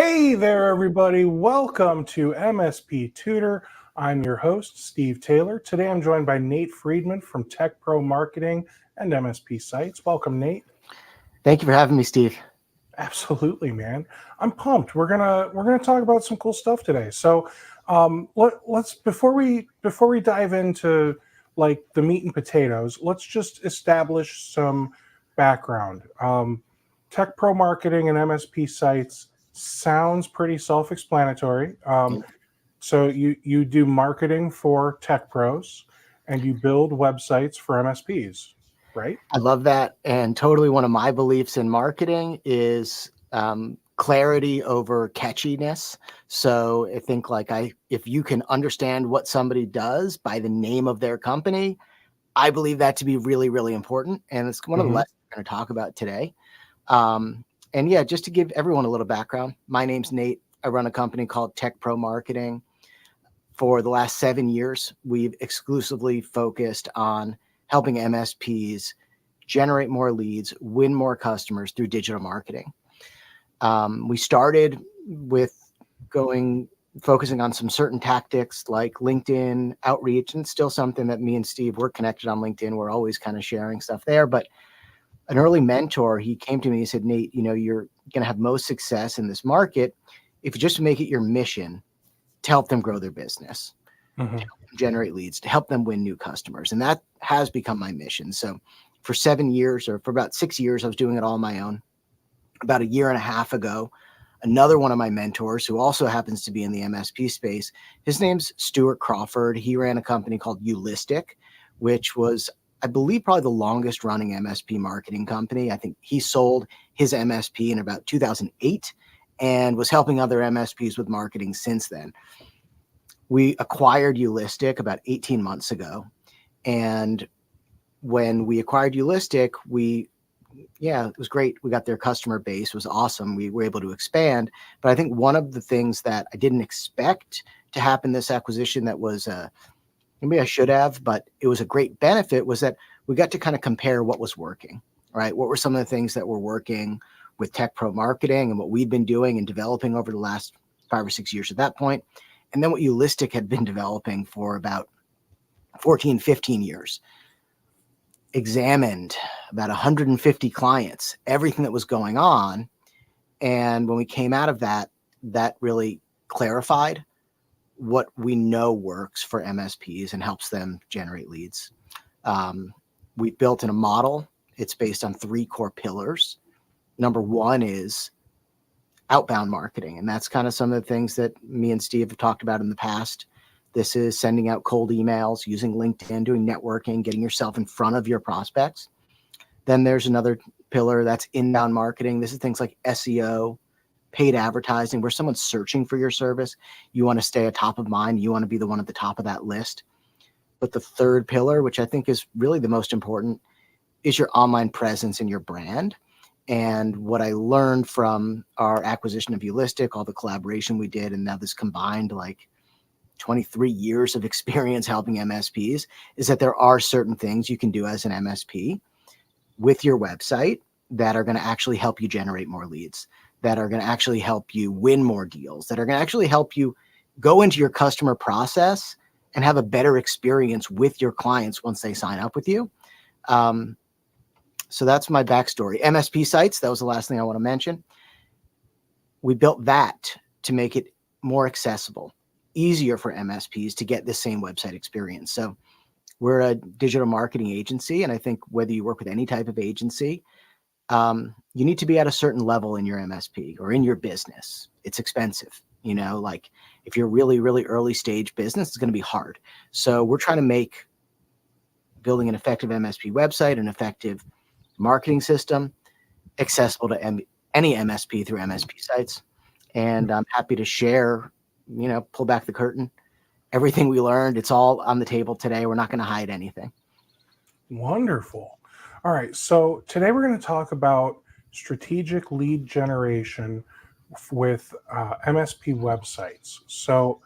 Hey there, everybody. Welcome to MSP Tutor. I'm your host, Steve Taylor. Today I'm joined by Nate Friedman from Tech Pro Marketing and MSP Sites. Welcome, Nate. Thank you for having me, Steve. Absolutely, man. I'm pumped. We're gonna talk about some cool stuff today. So, let's before we dive into like the meat and potatoes, let's just establish some background. Tech Pro Marketing and MSP Sites sounds pretty self-explanatory. So you do marketing for tech pros, and you build websites for MSPs, right? I love that. And totally one of my beliefs in marketing is clarity over catchiness. So I think if you can understand what somebody does by the name of their company, I believe that to be really, really important. And it's one of the lessons we're going to talk about today. And yeah, just to give everyone a little background, my name's Nate. I run a company called Tech Pro Marketing. For the last 7 years, we've exclusively focused on helping MSPs generate more leads, win more customers through digital marketing. We started with focusing on some certain tactics like LinkedIn outreach, and it's still something that me and Steve, we're connected on LinkedIn. We're always kind of sharing stuff there. But an early mentor, he came to me and he said, Nate, you're going to have most success in this market if you just make it your mission to help them grow their business, to help them generate leads, to help them win new customers. And that has become my mission. So for 7 years, or for about 6 years, I was doing it all on my own. About a year and a half ago, another one of my mentors, who also happens to be in the MSP space, his name's Stuart Crawford. He ran a company called Eulistic, which was, I believe, probably the longest running MSP marketing company. I think he sold his MSP in about 2008 and was helping other MSPs with marketing since then. We acquired Eulistic about 18 months ago. And when we acquired Eulistic, it was great. We got their customer base. It was awesome. We were able to expand. But I think one of the things that I didn't expect to happen this acquisition that was maybe I should have, but it was a great benefit, was that we got to kind of compare what was working, right? What were some of the things that were working with Tech Pro Marketing and what we'd been doing and developing over the last 5 or 6 years at that point. And then what Eulistic had been developing for about 14, 15 years. Examined about 150 clients, everything that was going on. And when we came out of that, that really clarified what we know works for MSPs and helps them generate leads. We built in a model. It's based on 3 core pillars. Number 1 is outbound marketing. And that's kind of some of the things that me and Steve have talked about in the past. This is sending out cold emails, using LinkedIn, doing networking, getting yourself in front of your prospects. Then there's another pillar that's inbound marketing. This is things like SEO, paid advertising, where someone's searching for your service. You want to stay at top of mind. You want to be the one at the top of that list. But the third pillar, which I think is really the most important, is your online presence and your brand. And what I learned from our acquisition of Eulistic, all the collaboration we did, and now this combined 23 years of experience helping MSPs, is that there are certain things you can do as an MSP with your website that are going to actually help you generate more leads, that are going to actually help you win more deals, that are going to actually help you go into your customer process and have a better experience with your clients once they sign up with you. So that's my backstory. MSP Sites, that was the last thing I want to mention. We built that to make it more accessible, easier for MSPs to get the same website experience. So we're a digital marketing agency. And I think whether you work with any type of agency, you need to be at a certain level in your MSP or in your business. It's expensive. If you're really, really early stage business, it's going to be hard. So we're trying to make building an effective MSP website, an effective marketing system, accessible to any MSP through MSP Sites. And I'm happy to share, pull back the curtain, everything we learned. It's all on the table today. We're not going to hide anything. Wonderful. All right. So today we're going to talk about strategic lead generation with MSP websites. So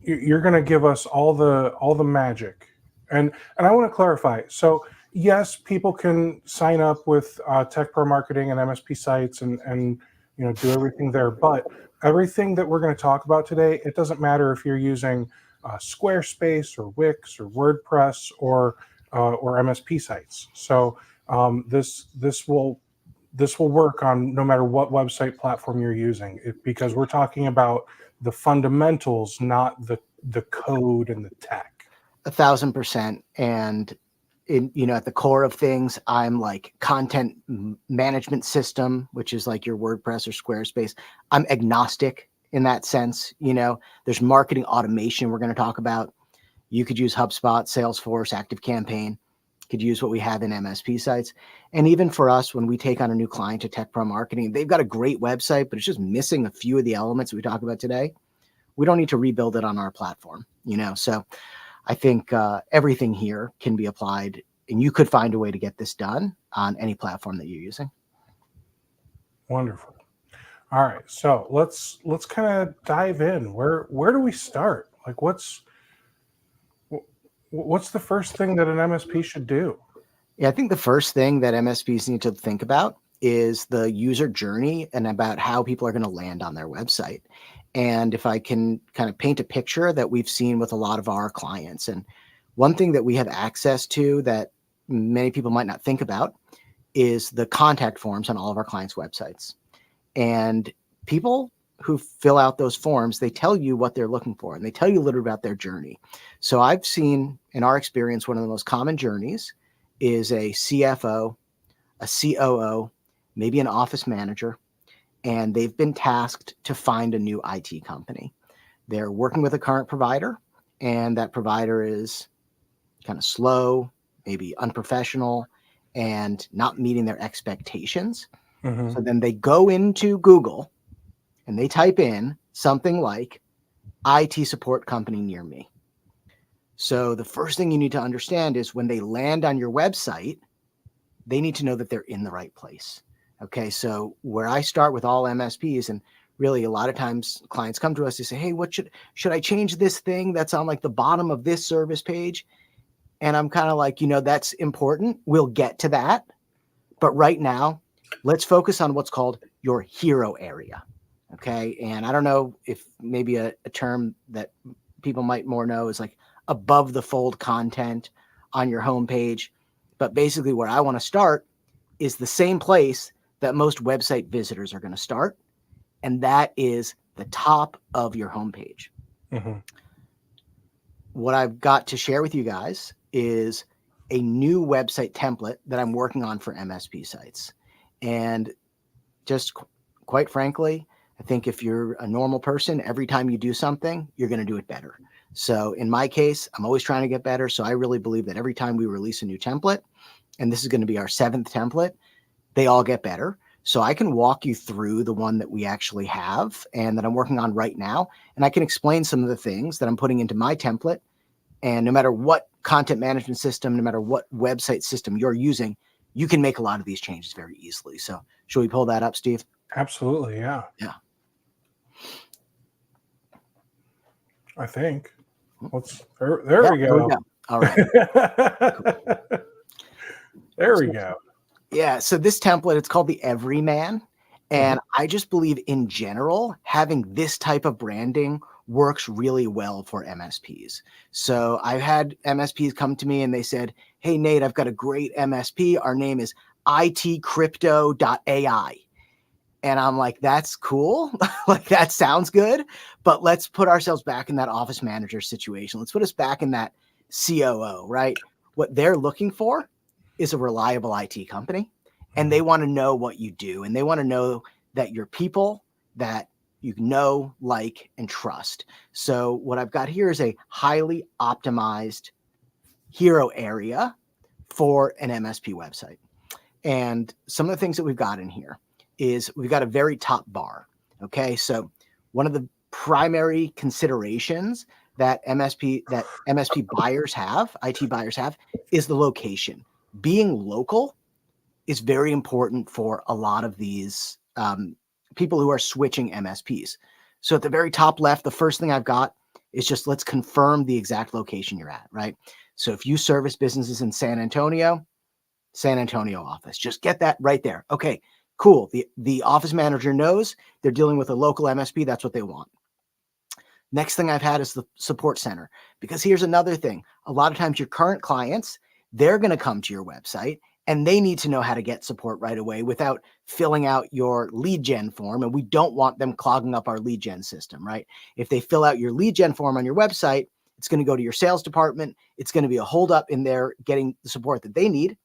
you're going to give us all the magic, and I want to clarify. So yes, people can sign up with Tech Pro Marketing and MSP Sites and do everything there. But everything that we're going to talk about today, it doesn't matter if you're using Squarespace or Wix or WordPress or MSP sites. So this will work on no matter what website platform you're using, because we're talking about the fundamentals, not the code and the tech. 1,000%. And at the core of things, I'm like content management system, which is like your WordPress or Squarespace. I'm agnostic in that sense. There's marketing automation we're going to talk about. You could use HubSpot, Salesforce, ActiveCampaign. Could use what we have in MSP sites. And even for us, when we take on a new client to Tech Pro Marketing, they've got a great website, but it's just missing a few of the elements we talk about today. We don't need to rebuild it on our platform, So I think everything here can be applied, and you could find a way to get this done on any platform that you're using. Wonderful. All right, so let's kind of dive in. Where do we start? Like, what's the first thing that an MSP should do? Yeah, I think the first thing that MSPs need to think about is the user journey and about how people are going to land on their website. And if I can kind of paint a picture that we've seen with a lot of our clients, and one thing that we have access to that many people might not think about is the contact forms on all of our clients' websites. And people who fill out those forms, they tell you what they're looking for, and they tell you a little about their journey. So I've seen in our experience, one of the most common journeys is a CFO, a COO, maybe an office manager, and they've been tasked to find a new IT company. They're working with a current provider, and that provider is kind of slow, maybe unprofessional, and not meeting their expectations. Mm-hmm. So then they go into Google and they type in something like IT support company near me. So the first thing you need to understand is when they land on your website, they need to know that they're in the right place. Okay, so where I start with all MSPs, and really a lot of times clients come to us, they say, hey, what should I change this thing that's on like the bottom of this service page? And I'm kind of like, that's important. We'll get to that. But right now, let's focus on what's called your hero area. Okay, and I don't know if maybe a term that people might more know is like above the fold content on your homepage. But basically where I want to start is the same place that most website visitors are going to start. And that is the top of your homepage. Mm-hmm. What I've got to share with you guys is a new website template that I'm working on for MSP sites. And just quite frankly, I think if you're a normal person, every time you do something, you're going to do it better. So in my case, I'm always trying to get better. So I really believe that every time we release a new template, and this is going to be our 7th template, they all get better. So I can walk you through the one that we actually have and that I'm working on right now. And I can explain some of the things that I'm putting into my template. And no matter what content management system, no matter what website system you're using, you can make a lot of these changes very easily. So should we pull that up, Steve? Absolutely, yeah. Yeah. I think. There we go. All right. There we go. Yeah. So this template, it's called the Everyman. And I just believe in general, having this type of branding works really well for MSPs. So I've had MSPs come to me and they said, hey, Nate, I've got a great MSP. Our name is itcrypto.ai. And I'm like, that's cool. Like, that sounds good. But let's put ourselves back in that office manager situation. Let's put us back in that COO, right? What they're looking for is a reliable IT company. And they want to know what you do. And they want to know that you're people that you know, like, and trust. So what I've got here is a highly optimized hero area for an MSP website. And some of the things that we've got in here is we've got a very top bar. Okay. So one of the primary considerations that MSP buyers have, IT buyers have, is the location. Being local is very important for a lot of these people who are switching MSPs. So at the very top left, the first thing I've got is just let's confirm the exact location you're at, right? So if you service businesses in San Antonio office, just get that right there. Okay, Cool. The office manager knows they're dealing with a local MSP. That's what they want. Next thing I've had is the support center, because here's another thing. A lot of times your current clients, they're going to come to your website and they need to know how to get support right away without filling out your lead gen form. And we don't want them clogging up our lead gen system, right? If they fill out your lead gen form on your website, it's going to go to your sales department. It's going to be a holdup in there getting the support that they need.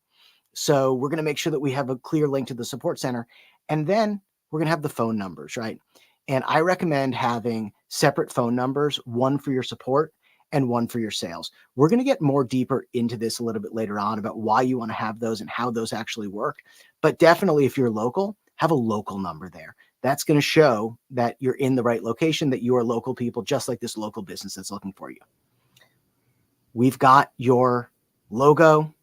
So we're going to make sure that we have a clear link to the support center. And then we're going to have the phone numbers, right? And I recommend having separate phone numbers, one for your support and one for your sales. We're going to get more deeper into this a little bit later on about why you want to have those and how those actually work. But definitely if you're local, have a local number there. That's going to show that you're in the right location, that you are local people, just like this local business that's looking for you. We've got your logo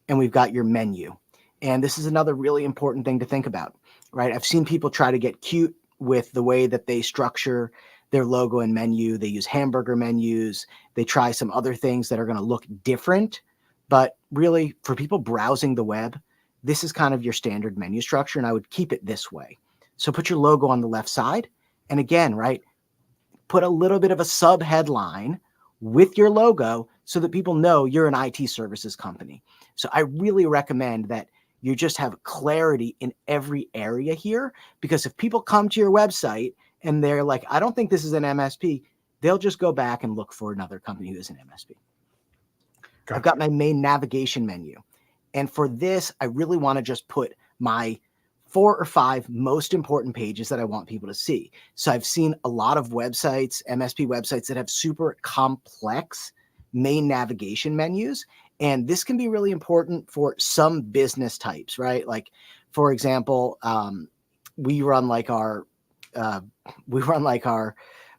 and we've got your menu. And this is another really important thing to think about, right? I've seen people try to get cute with the way that they structure their logo and menu. They use hamburger menus. They try some other things that are going to look different. But really, for people browsing the web, this is kind of your standard menu structure, and I would keep it this way. So put your logo on the left side. And again, right, put a little bit of a sub headline with your logo so that people know you're an IT services company. So I really recommend that you just have clarity in every area here, because if people come to your website and they're like, I don't think this is an MSP, they'll just go back and look for another company who is an MSP. Gotcha. I've got my main navigation menu. And for this, I really want to just put my 4 or 5 most important pages that I want people to see. So I've seen a lot of websites, MSP websites, that have super complex main navigation menus. And this can be really important for some business types, right? Like, for example, we run like our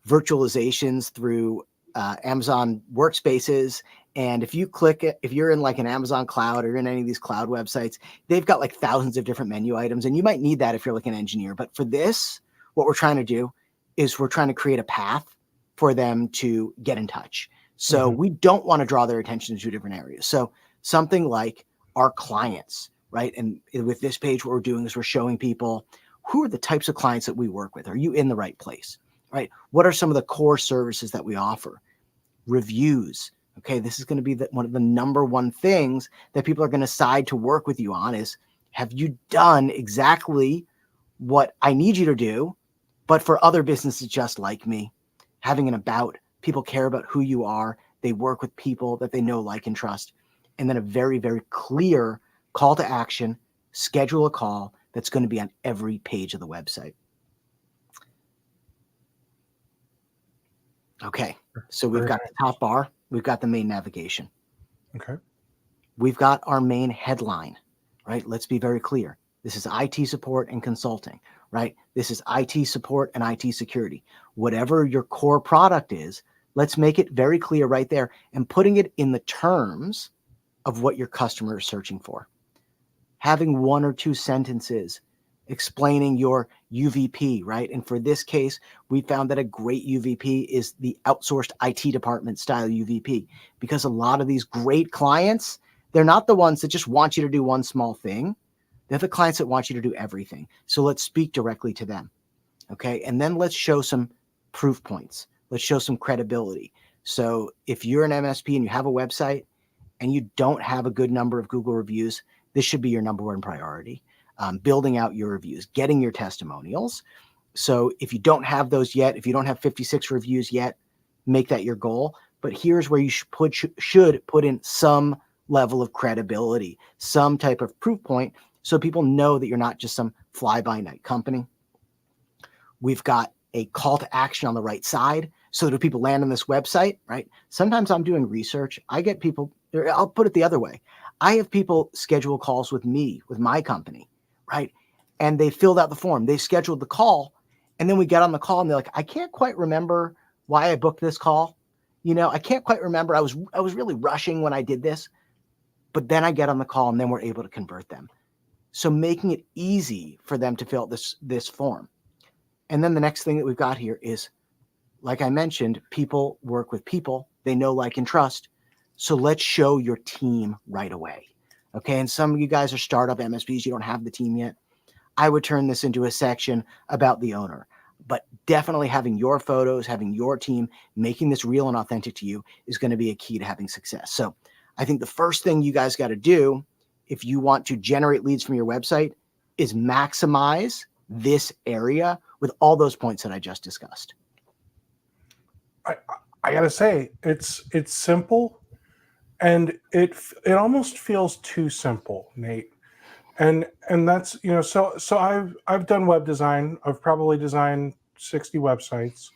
virtualizations through Amazon Workspaces. And if you click it, if you're in like an Amazon cloud or in any of these cloud websites, they've got like thousands of different menu items. And you might need that if you're like an engineer. But for this, what we're trying to do is we're trying to create a path for them to get in touch. So we don't want to draw their attention to 2 different areas. So something like our clients, right? And with this page, what we're doing is we're showing people who are the types of clients that we work with. Are you in the right place, right? What are some of the core services that we offer? Reviews. Okay, this is going to be one of the number one things that people are going to decide to work with you on is, have you done exactly what I need you to do, but for other businesses just like me? Having an about. People care about who you are. They work with people that they know, like, and trust. And then a very, very clear call to action, schedule a call that's going to be on every page of the website. Okay, so we've got the top bar. We've got the main navigation. Okay. We've got our main headline, right? Let's be very clear. This is IT support and consulting, right? This is IT support and IT security. Whatever your core product is, let's make it very clear right there and putting it in the terms of what your customer is searching for. Having 1 or 2 sentences explaining your UVP, right? And for this case, we found that a great UVP is the outsourced IT department style UVP, because a lot of these great clients, they're not the ones that just want you to do one small thing. They're the clients that want you to do everything. So let's speak directly to them. Okay. And then let's show some proof points. Let's show some credibility. So if you're an MSP and you have a website and you don't have a good number of Google reviews, this should be your number one priority. Building out your reviews, getting your testimonials. So if you don't have those yet, if you don't have 56 reviews yet, make that your goal. But here's where you should put in some level of credibility, some type of proof point, so people know that you're not just some fly-by-night company. We've got a call to action on the right side, so that if people land on this website, right? Sometimes I'm doing research. I get people, I'll put it the other way. I have people schedule calls with me, with my company, right? And they filled out the form. They scheduled the call. And then we get on the call and they're like, I can't quite remember why I booked this call. You know, I can't quite remember. I was really rushing when I did this. But then I get on the call and then we're able to convert them. So making it easy for them to fill out this form. And then the next thing that we've got here is, like I mentioned, people work with people. They know, like, and trust. So let's show your team right away. Okay. And some of you guys are startup MSPs. You don't have the team yet. I would turn this into a section about the owner. But definitely having your photos, having your team, making this real and authentic to you is going to be a key to having success. So I think the first thing you guys got to do if you want to generate leads from your website is maximize this area with all those points that I just discussed. I gotta say, it's simple, and it almost feels too simple, Nate. And that's, so I've done web design. I've probably designed 60 websites,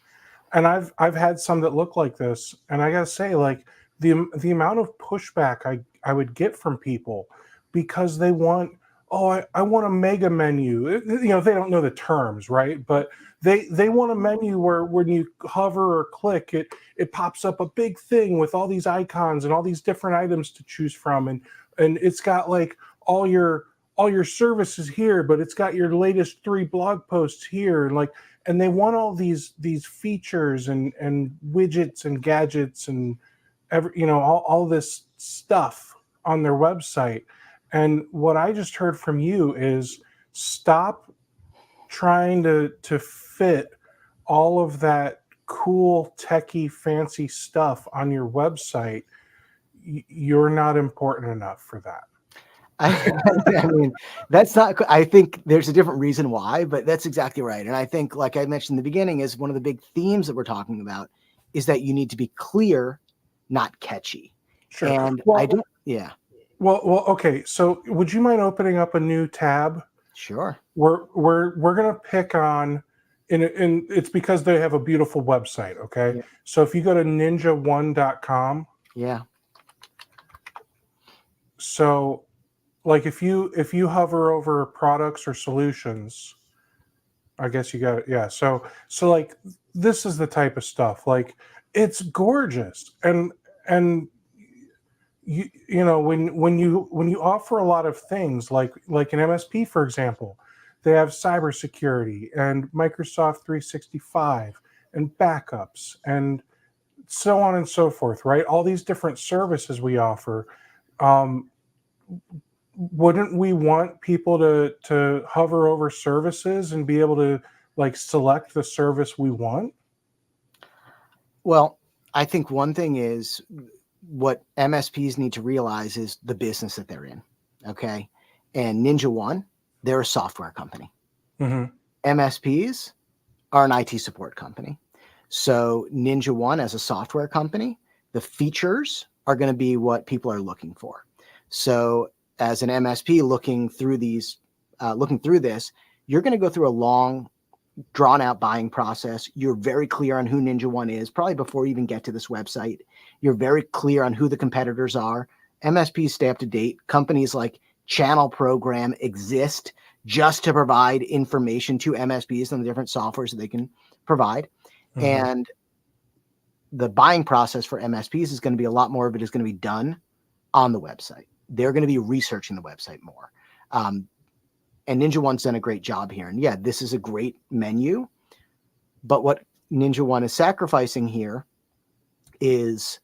and I've had some that look like this, and I gotta say, like, the amount of pushback I would get from people because they want, oh, I want a mega menu. They don't know the terms, right? But they want a menu where when you hover or click, it pops up a big thing with all these icons and all these different items to choose from, and it's got like all your services here, but it's got your latest 3 blog posts here, and they want all these features and widgets and gadgets and all this stuff on their website. And what I just heard from you is stop trying to fit all of that cool techie fancy stuff on your website. You're not important enough for that. I mean, that's not, I think there's a different reason why, but that's exactly right. And I think, like I mentioned in the beginning, is one of the big themes that we're talking about is that you need to be clear, not catchy. Sure. And well, I don't, yeah. Well, okay. So would you mind opening up a new tab? Sure. We're going to pick on, and it's because they have a beautiful website. Okay. Yeah. So if you go to ninja1.com. Yeah. So like if you hover over products or solutions, I guess you got it. Yeah. So like this is the type of stuff, like it's gorgeous. And when you offer a lot of things like an MSP, for example, they have cybersecurity and Microsoft 365 and backups and so on and so forth, right? All these different services we offer. Wouldn't we want people to hover over services and be able to like select the service we want? Well, I think one thing is what MSPs need to realize is the business that they're in. Okay. And Ninja One, they're a software company. Mm-hmm. MSPs are an IT support company. So Ninja One, as a software company, the features are going to be what people are looking for. So as an MSP looking through this, you're going to go through a long, drawn out buying process. You're very clear on who Ninja One is, probably before you even get to this website. You're very clear on who the competitors are. MSPs stay up to date. Companies like Channel Program exist just to provide information to MSPs on the different softwares that they can provide. Mm-hmm. And the buying process for MSPs is going to be a lot more of it is going to be done on the website. They're going to be researching the website more. And Ninja One's done a great job here. And yeah, this is a great menu. But what Ninja One is sacrificing here is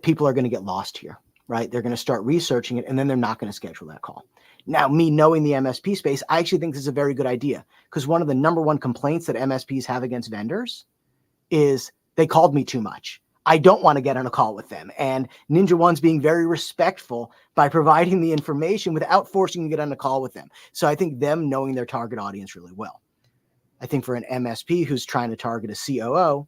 people are going to get lost here, right? They're going to start researching it, and then they're not going to schedule that call. Now, me knowing the MSP space, I actually think this is a very good idea, because one of the number one complaints that MSPs have against vendors is they called me too much. I don't want to get on a call with them. And Ninja One's being very respectful by providing the information without forcing you to get on a call with them. So I think them knowing their target audience really well. I think for an MSP who's trying to target a COO,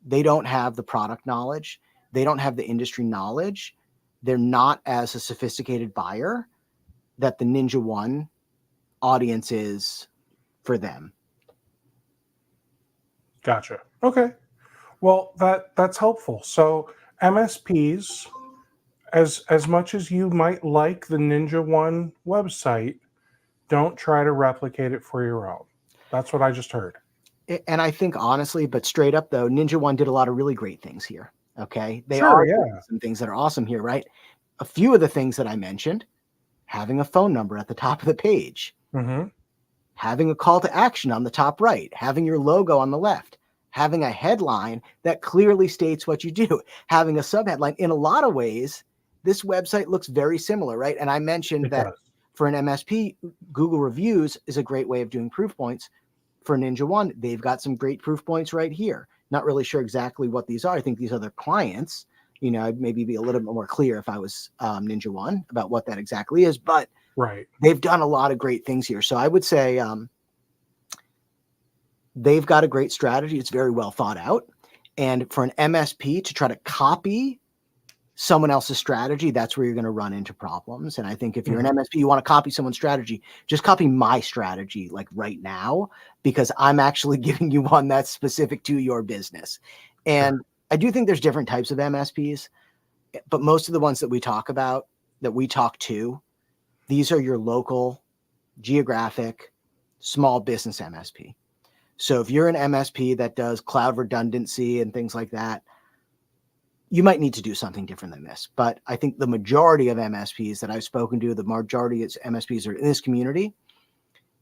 they don't have the product knowledge. They don't have the industry knowledge. They're not as a sophisticated buyer that the Ninja One audience is for them. Gotcha. Okay. Well, that's helpful. So MSPs, as much as you might like the Ninja One website, don't try to replicate it for your own. That's what I just heard. And I think honestly, but straight up though, Ninja One did a lot of really great things here. Okay. They sure, are yeah. some things that are awesome here, right? A few of the things that I mentioned, having a phone number at the top of the page, mm-hmm. having a call to action on the top right, having your logo on the left, having a headline that clearly states what you do, having a subheadline. In a lot of ways, this website looks very similar, right? And I mentioned that for an MSP, Google reviews is a great way of doing proof points. For Ninja One, they've got some great proof points right here. Not really sure exactly what these are. I think these are their clients. I'd maybe be a little bit more clear if I was Ninja One about what that exactly is, but Right. they've done a lot of great things here. So I would say they've got a great strategy. It's very well thought out. And for an MSP to try to copy someone else's strategy, that's where you're going to run into problems. And I think if you're an MSP, you want to copy someone's strategy, just copy my strategy like right now, because I'm actually giving you one that's specific to your business. And I do think there's different types of MSPs, but most of the ones that we talk about, that we talk to, these are your local, geographic, small business MSP. So if you're an MSP that does cloud redundancy and things like that, you might need to do something different than this. But I think the majority of MSPs that I've spoken to, the majority of MSPs are in this community.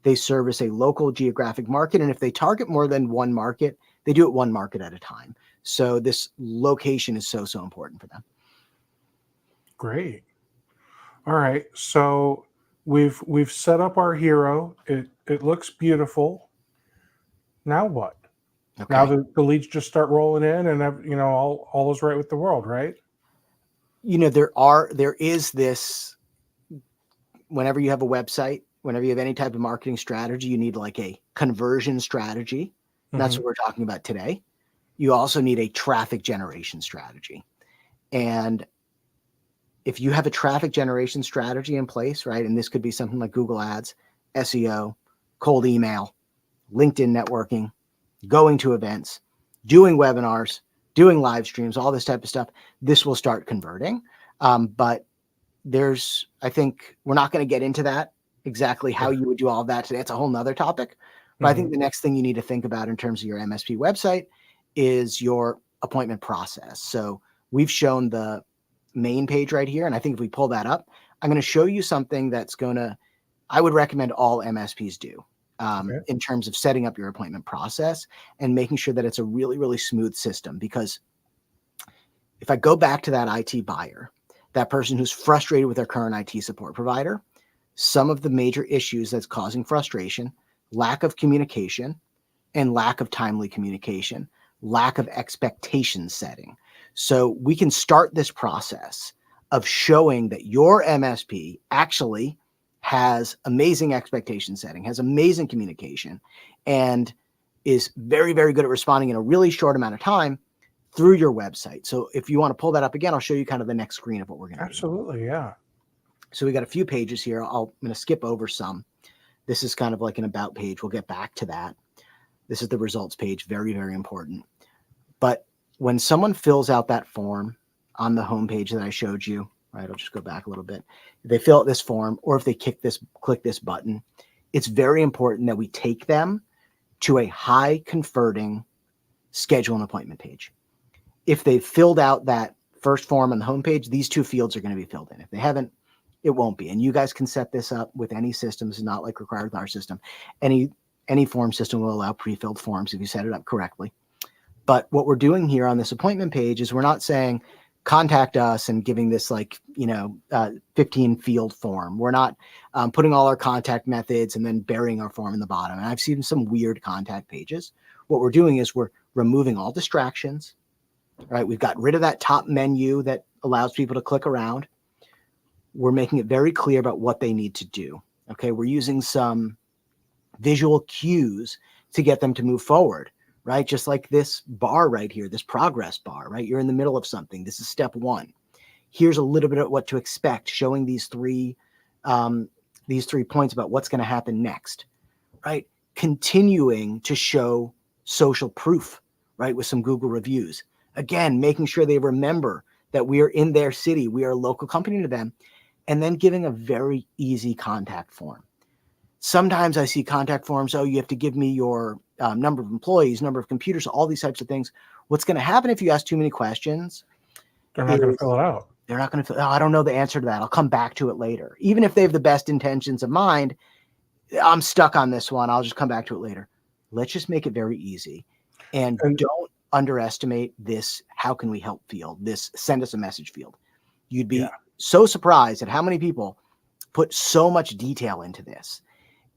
They service a local geographic market. And if they target more than one market, they do it one market at a time. So this location is so important for them. Great. All right. So we've set up our hero. It looks beautiful. Now what? Okay. Now the leads just start rolling in, and all is right with the world, right? There is this. Whenever you have a website, whenever you have any type of marketing strategy, you need like a conversion strategy. And that's what we're talking about today. You also need a traffic generation strategy. And if you have a traffic generation strategy in place, right, and this could be something like Google Ads, SEO, cold email, LinkedIn networking, going to events, doing webinars, doing live streams, all this type of stuff, this will start converting. But I think we're not going to get into that, exactly how you would do all of that today. It's a whole nother topic. But I think the next thing you need to think about in terms of your MSP website is your appointment process. So we've shown the main page right here. And I think if we pull that up, I'm going to show you something I would recommend all MSPs do. In terms of setting up your appointment process and making sure that it's a really, really smooth system. Because if I go back to that IT buyer, that person who's frustrated with their current IT support provider, some of the major issues that's causing frustration, lack of communication and lack of timely communication, lack of expectation setting. So we can start this process of showing that your MSP actually has amazing expectation setting, has amazing communication, and is very, very good at responding in a really short amount of time through your website. So if you want to pull that up again, I'll show you kind of the next screen of what we're going to do. Absolutely, yeah. So we got a few pages here. I'm going to skip over some. This is kind of like an about page. We'll get back to that. This is the results page. Very, very important. But when someone fills out that form on the homepage that I showed you, right, I'll just go back a little bit. If they fill out this form or if they click this button, it's very important that we take them to a high converting schedule an appointment page. If they've filled out that first form on the homepage, these two fields are going to be filled in. If they haven't, it won't be. And you guys can set this up with any system. It's not like required with our system. Any form system will allow pre-filled forms if you set it up correctly. But what we're doing here on this appointment page is we're not saying contact us and giving this 15 field form. We're not putting all our contact methods and then burying our form in the bottom. And I've seen some weird contact pages. What we're doing is we're removing all distractions, right? We've got rid of that top menu that allows people to click around. We're making it very clear about what they need to do. Okay. We're using some visual cues to get them to move forward, right? Just like this bar right here, this progress bar, right? You're in the middle of something. This is step one. Here's a little bit of what to expect, showing these three points about what's going to happen next, right? Continuing to show social proof, right? With some Google reviews. Again, making sure they remember that we are in their city. We are a local company to them. And then giving a very easy contact form. Sometimes I see contact forms. Oh, you have to give me your number of employees, number of computers, all these types of things. What's going to happen if you ask too many questions? They're not going to fill it out. They're not going to fill. Oh, I don't know the answer to that. I'll come back to it later. Even if they have the best intentions of mind, I'm stuck on this one. I'll just come back to it later. Let's just make it very easy. And don't underestimate this how can we help field, this send us a message field. You'd be so surprised at how many people put so much detail into this.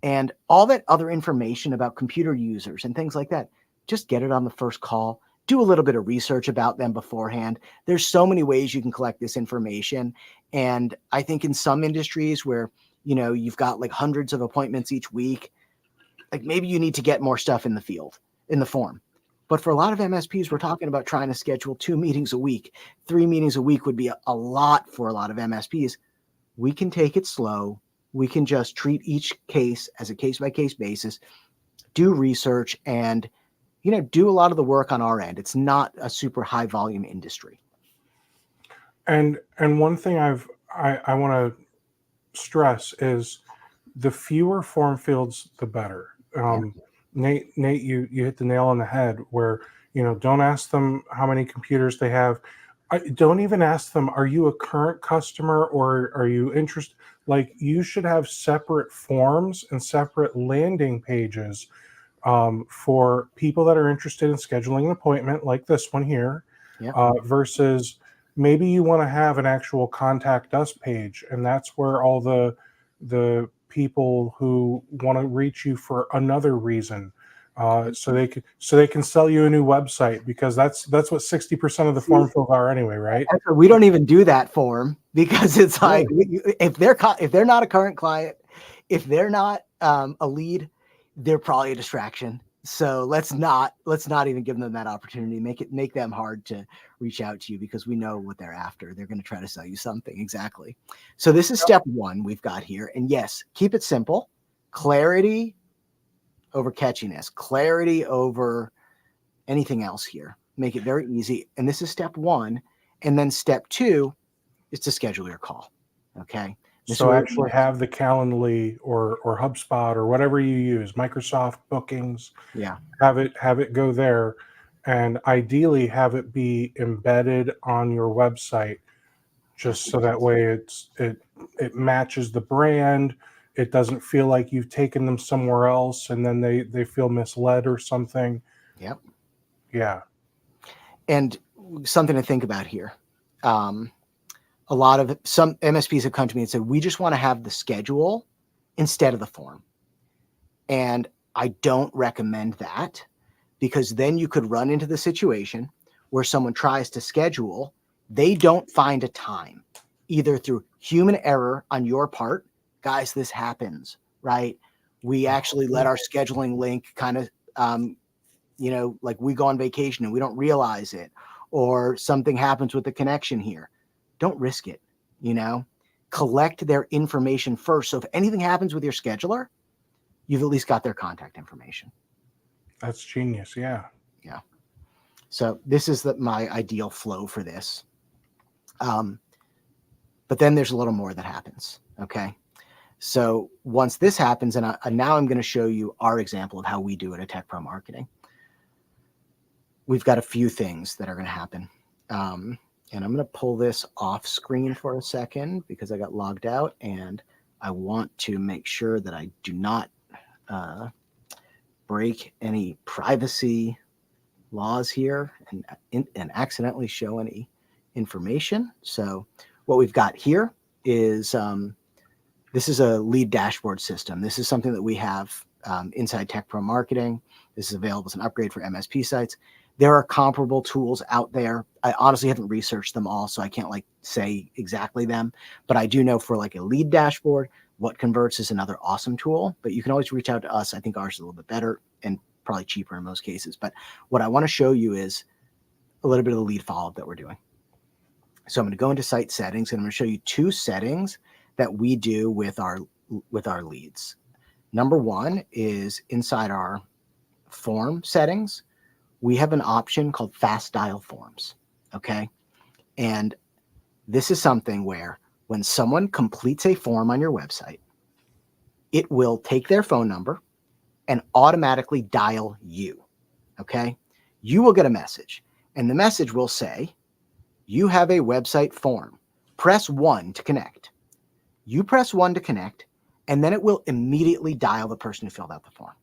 And all that other information about computer users and things like that, just get it on the first call. Do a little bit of research about them beforehand. There's so many ways you can collect this information. And I think in some industries where, you've got like hundreds of appointments each week, like maybe you need to get more stuff in the field, in the form. But for a lot of MSPs, we're talking about trying to schedule 2 meetings a week. 3 meetings a week would be a lot for a lot of MSPs. We can take it slow. We can just treat each case as a case-by-case basis, do research, and do a lot of the work on our end. It's not a super high volume industry. And one thing I want to stress is the fewer form fields, the better. Nate, you hit the nail on the head where, don't ask them how many computers they have. Don't even ask them, are you a current customer or are you interested? Like, you should have separate forms and separate landing pages for people that are interested in scheduling an appointment like this one here, Yep. Versus maybe you want to have an actual contact us page, and that's where all the people who want to reach you for another reason, so they can sell you a new website, because that's what 60% of the form fills are anyway, right? We don't even do that form, because it's like, if they're not a current client, if they're not a lead, they're probably a distraction. So let's not even give them that opportunity. Make them hard to reach out to you, because we know what they're after. They're going to try to sell you something. Exactly. So this is step 1 we've got here. And yes, keep it simple. Clarity over catchiness, clarity over anything else here. Make it very easy. And this is step 1. And then step 2 is to schedule your call. Okay. So actually have the Calendly or HubSpot or whatever you use, Microsoft Bookings. Yeah. Have it go there, and ideally have it be embedded on your website, just so that way it matches the brand. It doesn't feel like you've taken them somewhere else and then they feel misled or something. Yep. Yeah. And something to think about here. A lot of some MSPs have come to me and said, we just want to have the schedule instead of the form. And I don't recommend that, because then you could run into the situation where someone tries to schedule, they don't find a time, either through human error on your part. Guys, this happens, right? We actually let our scheduling link kind of, like we go on vacation and we don't realize it, or something happens with the connection here. Don't risk it, collect their information first. So if anything happens with your scheduler, you've at least got their contact information. That's genius. Yeah. Yeah. So this is my ideal flow for this. But then there's a little more that happens. Okay. So once this happens, and now I'm going to show you our example of how we do it at Tech Pro Marketing. We've got a few things that are going to happen. And I'm going to pull this off screen for a second, because I got logged out and I want to make sure that I do not break any privacy laws here and accidentally show any information. So what we've got here is this is a lead dashboard system. This is something that we have inside Tech Pro Marketing. This is available as an upgrade for MSP sites. There are comparable tools out there. I honestly haven't researched them all, so I can't say exactly them, but I do know for a lead dashboard, What Converts is another awesome tool, but you can always reach out to us. I think ours is a little bit better and probably cheaper in most cases. But what I want to show you is a little bit of the lead follow-up that we're doing. So I'm going to go into site settings, and I'm going to show you 2 settings that we do with our leads. Number 1 is inside our form settings. We have an option called fast dial forms. Okay. And this is something where when someone completes a form on your website, it will take their phone number and automatically dial you. Okay. You will get a message, and the message will say, you have a website form. Press 1 to connect. You press 1 to connect, and then it will immediately dial the person who filled out the form.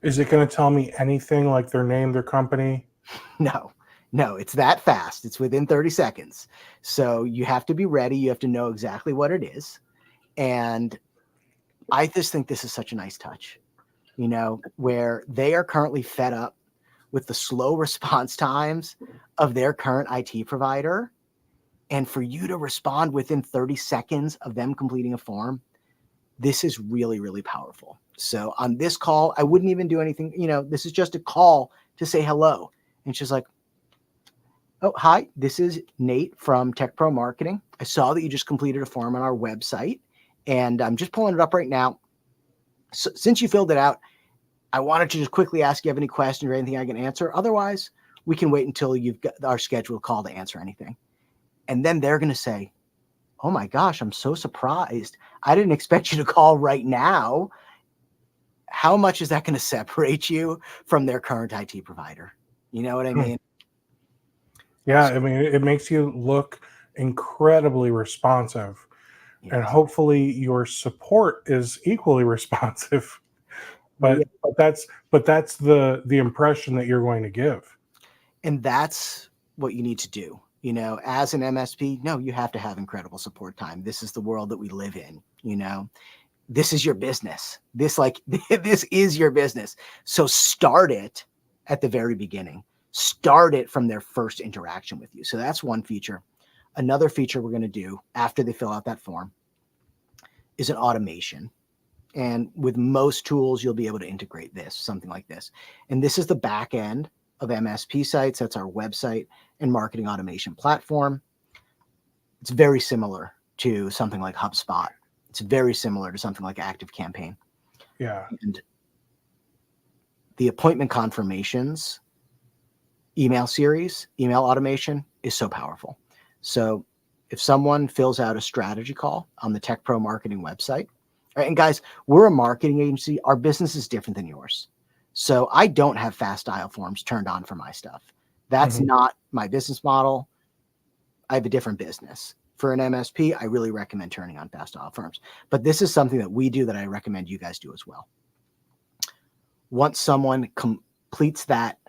Is it going to tell me anything like their name, their company? No, it's that fast. It's within 30 seconds. So you have to be ready. You have to know exactly what it is. And I just think this is such a nice touch, you know, where they are currently fed up with the slow response times of their current IT provider. And for you to respond within 30 seconds of them completing a form, this is really, really powerful. So on this call, I wouldn't even do anything. You know, this is just a call to say hello. And she's like, oh, hi, this is Nate from Tech Pro Marketing. I saw that you just completed a form on our website, and I'm just pulling it up right now. So, since you filled it out, I wanted to just quickly ask you have any questions or anything I can answer. Otherwise, we can wait until you've got our scheduled call to answer anything. And then they're going to say, oh my gosh, I'm so surprised. I didn't expect you to call right now. How much is that going to separate you from their current IT provider? You know what I mean? Yeah, I mean, it makes you look incredibly responsive, and Yes. hopefully your support is equally responsive. Well, yeah. But that's the impression that you're going to give. And that's what you need to do. You know, as an MSP, no, you have to have incredible support time. This is the world that we live in, you know. This is your business. This is your business. So start it at the very beginning. Start it from their first interaction with you. So that's one feature. Another feature we're going to do after they fill out that form is an automation. And with most tools, you'll be able to integrate this, something like this. And this is the back end of MSP sites. That's our website and marketing automation platform. It's very similar to something like HubSpot. It's very similar to something like ActiveCampaign. Yeah. And the appointment confirmations email series, email automation is so powerful. So if someone fills out a strategy call on the Tech Pro Marketing website, right, and guys, we're a marketing agency. Our business is different than yours. So I don't have fast dial forms turned on for my stuff. That's not my business model. I have a different business. For an MSP, I really recommend turning on fast dial forms. But this is something that we do that I recommend you guys do as well. Once someone completes that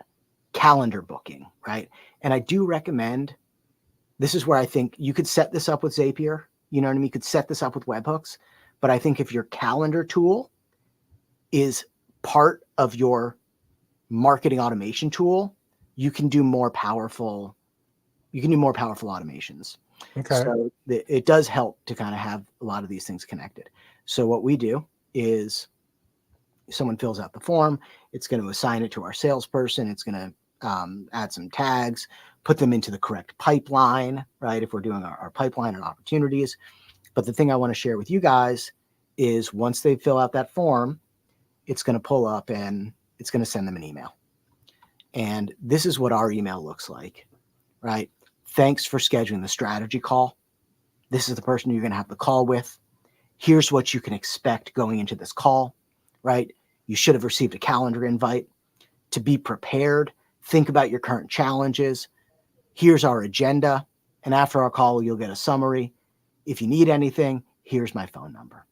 calendar booking, right? And I do recommend, this is where I think you could set this up with Zapier. You know what I mean? You could set this up with webhooks. But I think if your calendar tool is part of your marketing automation tool, you can do more powerful automations. Okay. So it does help to kind of have a lot of these things connected. So what we do is someone fills out the form, it's going to assign it to our salesperson. It's going to add some tags, put them into the correct pipeline, right? If we're doing our pipeline and opportunities. But the thing I want to share with you guys is once they fill out that form, it's going to pull up and it's going to send them an email. And this is what our email looks like, right? Thanks for scheduling the strategy call. This is the person you're going to have the call with. Here's what you can expect going into this call, right? You should have received a calendar invite. To be prepared, think about your current challenges. Here's our agenda. And after our call, you'll get a summary. If you need anything, here's my phone number.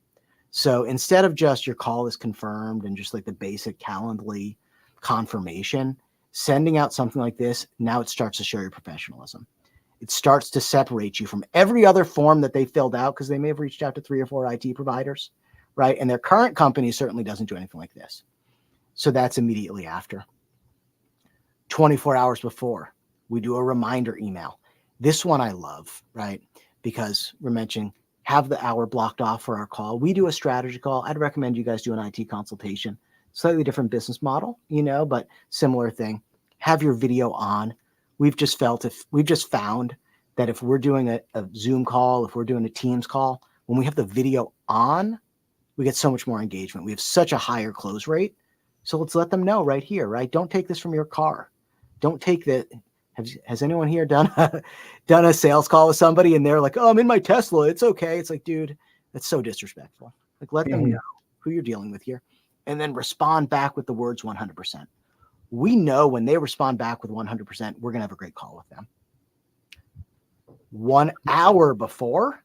So instead of just your call is confirmed and just like the basic Calendly confirmation, sending out something like this, now it starts to show your professionalism. It starts to separate you from every other form that they filled out because they may have reached out to 3 or 4 IT providers, right? And their current company certainly doesn't do anything like this. So that's immediately after. 24 hours before, we do a reminder email. This one I love, right? Because we're mentioning have the hour blocked off for our call. We do a strategy call. I'd recommend you guys do an IT consultation. Slightly different business model, you know, but similar thing. Have your video on. We've just found that if we're doing a Zoom call, if we're doing a Teams call, when we have the video on, we get so much more engagement. We have such a higher close rate. So let's let them know right here, right? Don't take this from your car. Don't take that. Has anyone here done a sales call with somebody and they're like, oh, I'm in my Tesla. It's okay. It's like, dude, that's so disrespectful. Like, let them know who you're dealing with here and then respond back with the words 100%. We know when they respond back with 100%, we're going to have a great call with them. 1 hour before,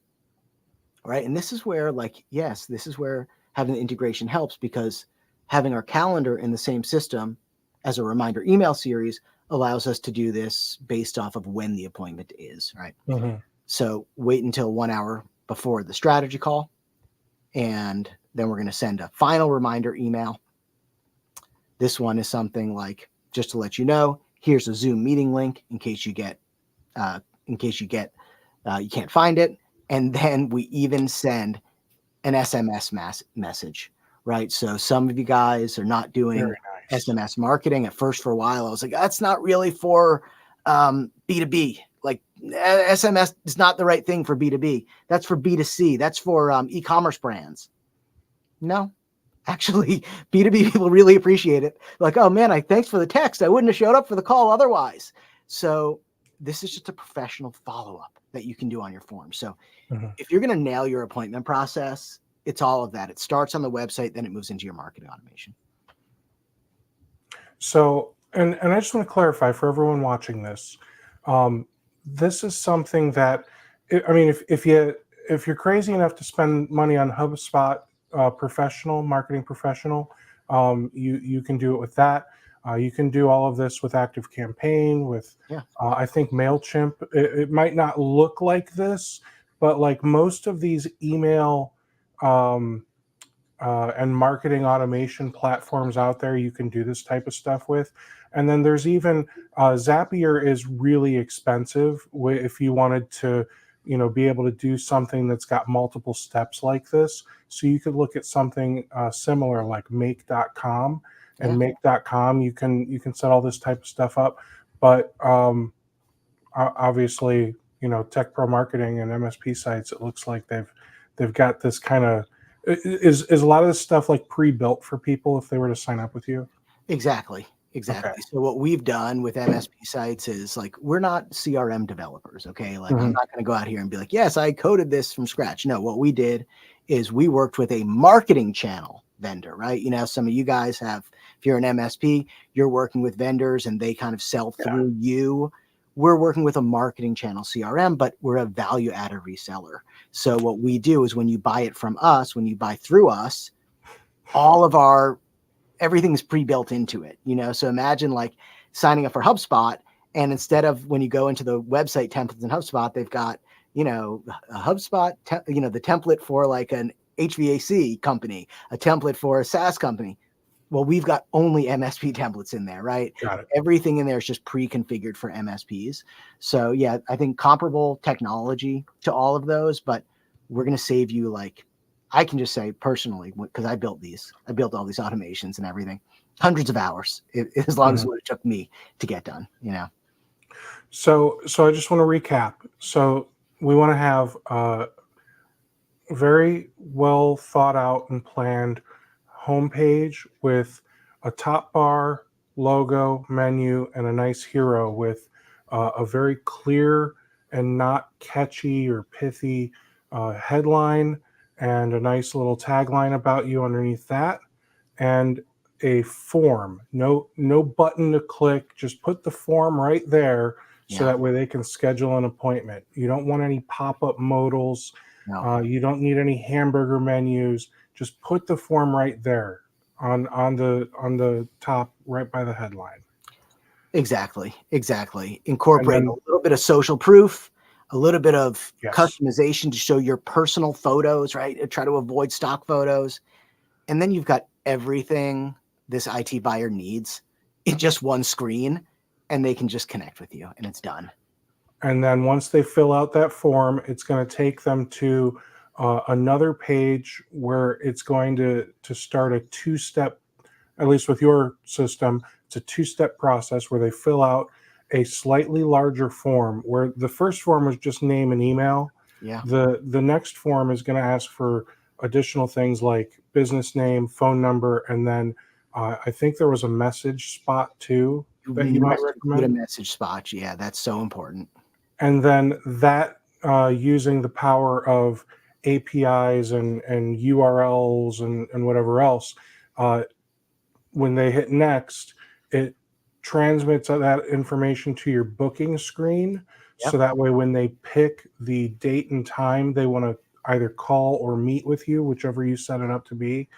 right? And this is where, like, yes, this is where having the integration helps because having our calendar in the same system as a reminder email series allows us to do this based off of when the appointment is, right? So wait until 1 hour before the strategy call. And then we're going to send a final reminder email. This one is something like, just to let you know, here's a Zoom meeting link in case you can't find it. And then we even send an SMS message, right? So some of you guys are not doing Very nice. SMS marketing. At first, for a while, I was like, that's not really for B2B. Like SMS is not the right thing for B2B. That's for B2C. That's for e-commerce brands. No, actually, B2B people really appreciate it. Like, oh man, thanks for the text. I wouldn't have showed up for the call otherwise. So this is just a professional follow-up that you can do on your form. So if you're going to nail your appointment process, it's all of that. It starts on the website, then it moves into your marketing automation. So, and I just want to clarify for everyone watching this, this is something that, I mean, if you're crazy enough to spend money on HubSpot marketing professional, you can do it with that. You can do all of this with ActiveCampaign, with I think MailChimp. It might not look like this, but like most of these email and marketing automation platforms out there, you can do this type of stuff with. And then there's even Zapier is really expensive if you wanted to, be able to do something that's got multiple steps like this. So you could look at something similar like make.com, and make.com, you can set all this type of stuff up. But obviously, Tech Pro Marketing and MSP sites, it looks like they've got this kind of, is a lot of this stuff like pre-built for people if they were to sign up with you? Exactly. Okay. So what we've done with MSP sites is like, we're not CRM developers. Okay. Like I'm not going to go out here and be like, yes, I coded this from scratch. No, what we did is we worked with a marketing channel vendor, right? Some of you guys have, if you're an MSP, you're working with vendors and they kind of sell through you. We're working with a marketing channel CRM, but we're a value added reseller. So what we do is when you buy it from us, when you buy through us, everything's pre-built into it, So imagine like signing up for HubSpot, and instead of when you go into the website templates in HubSpot, they've got, a HubSpot, the template for like an HVAC company, a template for a SaaS company. Well, we've got only MSP templates in there, right? Got it. Everything in there is just pre-configured for MSPs. So yeah, I think comparable technology to all of those, but we're going to save you, like, I can just say personally, because I built all these automations and everything, hundreds of hours, as long as what it took me to get done, So I just want to recap. So we want to have a very well thought out and planned homepage with a top bar, logo, menu, and a nice hero with a very clear and not catchy or pithy headline, and a nice little tagline about you underneath that, and a form. No button to click. Just put the form right there, so that way they can schedule an appointment. You don't want any pop-up modals. No. You don't need any hamburger menus. Just put the form right there on the top, right by the headline. Exactly. Incorporate a little bit of social proof, a little bit of customization to show your personal photos, right? Try to avoid stock photos. And then you've got everything this IT buyer needs in just one screen, and they can just connect with you, and it's done. And then once they fill out that form, it's going to take them to another page where it's going to start a two-step, at least with your system, it's a two-step process where they fill out a slightly larger form, where the first form was just name and email. Yeah. The next form is going to ask for additional things like business name, phone number, and then I think there was a message spot too that you might recommend. A message spot, yeah, that's so important. And then that using the power of APIs and URLs and whatever else, when they hit next, it transmits that information to your booking screen. So that way when they pick the date and time they want to either call or meet with you, whichever you set it up to be,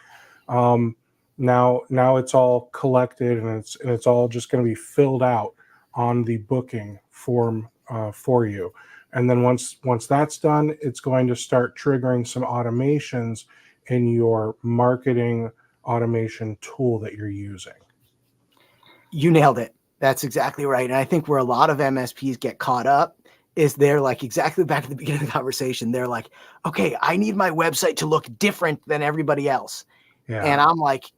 now it's all collected, and it's all just going to be filled out on the booking form for you. And then once that's done, it's going to start triggering some automations in your marketing automation tool that you're using? You nailed it. That's exactly right. And I think where a lot of MSPs get caught up is they're like, exactly back at the beginning of the conversation, they're like, okay, I need my website to look different than everybody else. And Yeah. I'm like,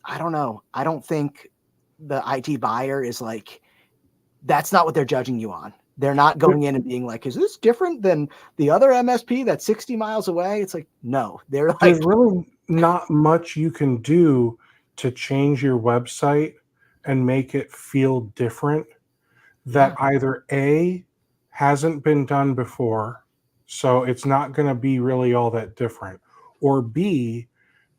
I don't know. I don't think the IT buyer is like, that's not what they're judging you on. They're not going in and being like, is this different than the other MSP that's 60 miles away? It's like, no, they're There's like, really not much you can do to change your website and make it feel different that yeah, either A, hasn't been done before, so it's not going to be really all that different, or B,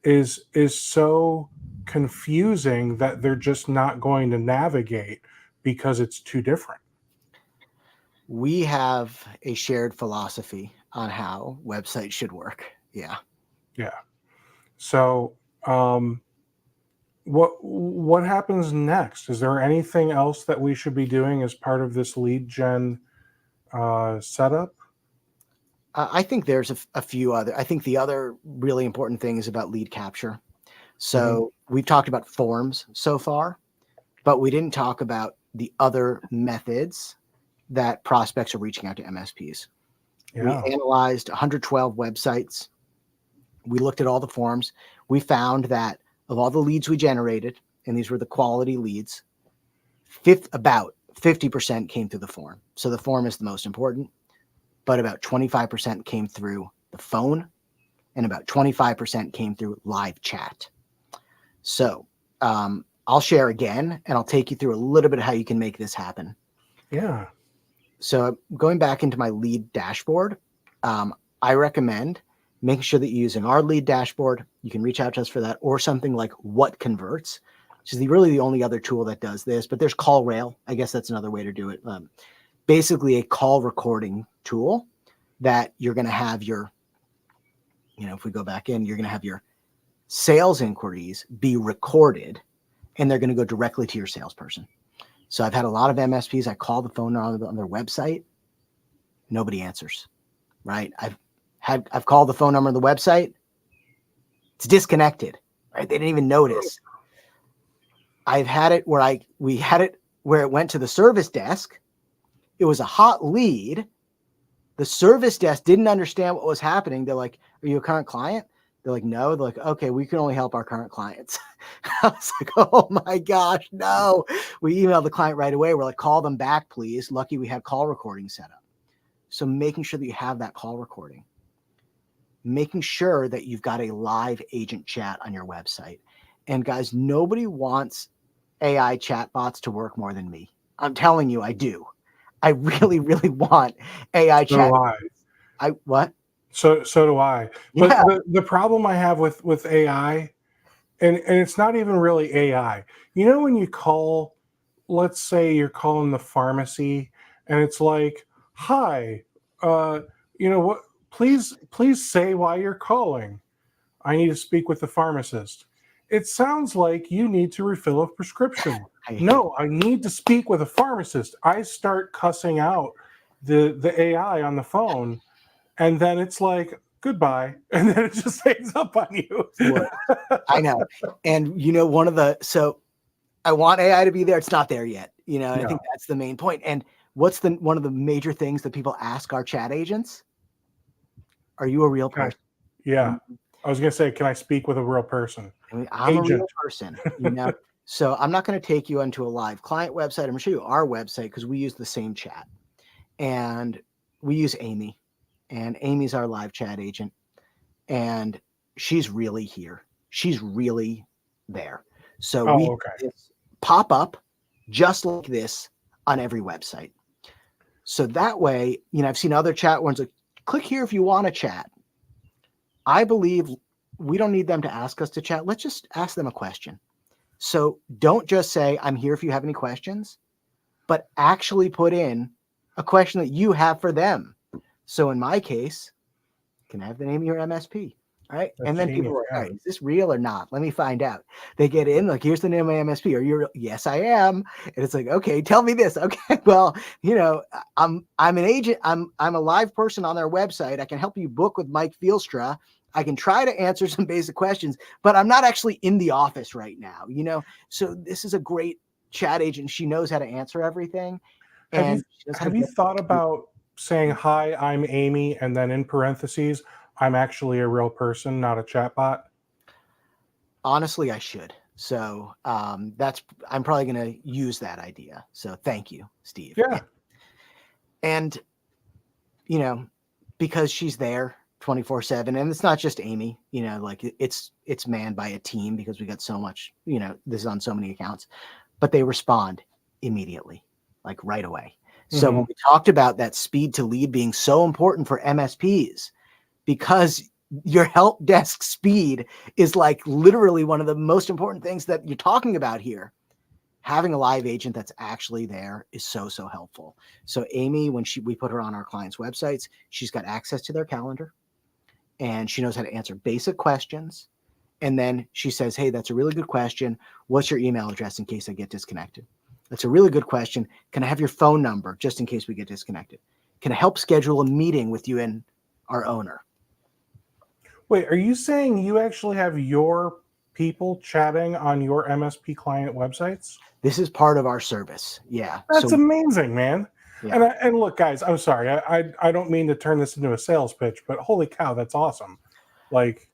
is so confusing that they're just not going to navigate because it's too different. we have a shared philosophy on how websites should work. Yeah. Yeah. So, what happens next? Is there anything else that we should be doing as part of this lead gen setup? I think there's a few other, I think the other really important thing is about lead capture. Hmm. So we've talked about forms so far, but we didn't talk about the other methods that prospects are reaching out to MSPs. We Yeah. analyzed 112 websites. We looked at all the forms. We found that of all the leads we generated, and these were the quality leads, about 50% came through the form. So the form is the most important, but about 25% came through the phone and about 25% came through live chat. So I'll share again and I'll take you through a little bit of how you can make this happen. Yeah. So going back into my lead dashboard, I recommend making sure that you're using our lead dashboard. You can reach out to us for that, or something like What Converts, which is really the only other tool that does this. But there's CallRail. I guess that's another way to do it. Basically a call recording tool that you're going to have your, if we go back in, you're going to have your sales inquiries be recorded and they're going to go directly to your salesperson. So I've had a lot of MSPs. I call the phone on their website. Nobody answers, right? I've called the phone number on the website. It's disconnected, right? They didn't even notice. I've had it where we had it where it went to the service desk. It was a hot lead. The service desk didn't understand what was happening. They're like, are you a current client? They're like, no. They're like, okay, we can only help our current clients. I was like, oh my gosh, no. We emailed the client right away. We're like, call them back, please. Lucky we had call recording set up. So making sure that you have that call recording, making sure that you've got a live agent chat on your website. And guys, nobody wants AI chatbots to work more than me. I'm telling you, I do. I really, really want AI So do chat. I. What? So do I. But Yeah. the problem I have with AI, and it's not even really AI. You know, when you call, let's say you're calling the pharmacy, and it's like, "Hi, uh, what? Please say why you're calling. I need to speak with the pharmacist." It sounds like you need to refill a prescription. I hate No, I need to speak with a pharmacist. I start cussing out the AI on the phone, and then it's like goodbye, and then it just hangs up on you. it. I know. And so I want AI to be there. It's not there yet. And I Yeah. think that's the main point. And what's one of the major things that people ask our chat agents? Are you a real Okay. person? Yeah. I was gonna say, can I speak with a real person? I mean, I'm a Agent. real person. So I'm not going to take you onto a live client website. I'm going to show you our website because we use the same chat. And we use Amy. And Amy's our live chat agent. And she's really here. She's really there. So we Oh, have okay. this pop up just like this on every website. So that way, I've seen other chat ones like, click here if you want to chat. I believe we don't need them to ask us to chat. Let's just ask them a question. So don't just say, I'm here if you have any questions, but actually put in a question that you have for them. So in my case, can I have the name of your MSP? All right. That's And then people genius. are like, all Yeah. right, is this real or not? Let me find out. They get in, like, here's the name of my MSP. Are you real? Yes, I am. And it's like, okay, tell me this. Okay. Well, I'm an agent. I'm a live person on their website. I can help you book with Mike Fielstra. I can try to answer some basic questions, but I'm not actually in the office right now, you know? So this is a great chat agent. She knows how to answer everything, Have you and she knows how to have you get. thought about saying, "Hi, I'm Amy," and then in parentheses, "I'm actually a real person, not a chatbot"? Honestly, I should. So I'm probably going to use that idea. So thank you, Steve. Yeah. And, you know, because she's there 24/7, and it's not just Amy, you know, like it's manned by a team because we got so much, you know, this is on so many accounts, but they respond immediately, like right away. So when Mhm. we talked about that speed to lead being so important for MSPs, because your help desk speed is like literally one of the most important things that you're talking about here. Having a live agent that's actually there is so helpful. So Amy, when we put her on our clients' websites, she's got access to their calendar and she knows how to answer basic questions. And then she says, hey, that's a really good question. What's your email address in case I get disconnected? That's a really good question. Can I have your phone number just in case we get disconnected? Can I help schedule a meeting with you and our owner? Wait, are you saying you actually have your people chatting on your MSP client websites? This is part of our service. Yeah. That's So, amazing, man. yeah. And look, guys, I'm sorry. I don't mean to turn this into a sales pitch, but holy cow, that's awesome. Like,